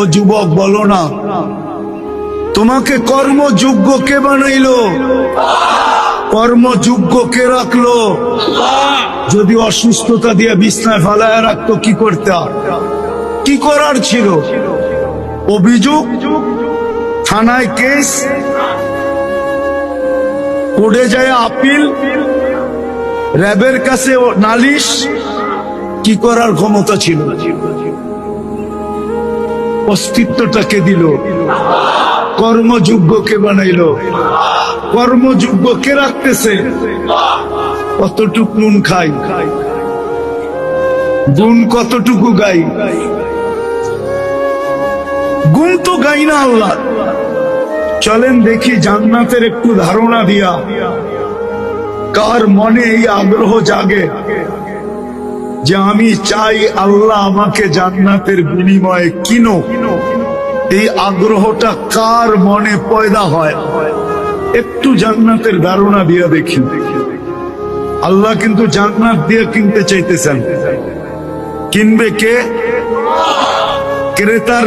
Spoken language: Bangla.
ও যুবক বলো না, তোমাকে কর্মযোগ্য কে বানাইলো? কর্মযোগ্য কে রাখলো? যদি অসুস্থতা দিয়ে বিছনায় ফালায় রাখতো কি করতে? কি করার ছিল? অভিযোগ, থানায় কেস, কোর্টে যায় আপিল, র্যাবের কাছে নালিশ, কি করার ক্ষমতা ছিল? অস্তিত্বটাকে দিল, কর্মযোগ্য কে বানাইলো? কর্মযোগ্য কে রাখতেছে? কতটুকু নুন খাই, গুণ কতটুকু গাই? গুণ তো গাই না আল্লাহ। চলেন দেখি জান্নাতের একটু ধারণা দিয়া কার মনে এই আগ্রহ জাগে যে আমি চাই আল্লাহ আমাকে জান্নাতের বিনিময়ে কিনো। এই আগ্রহটা কার মনে পয়দা হয়? একটু জান্নাতের ধারণা দিয়া দেখি। আল্লাহ কিন্তু জান্নাত দিয়ে কিনতে চাইতেছেন। কিনবে কে? ক্রেতার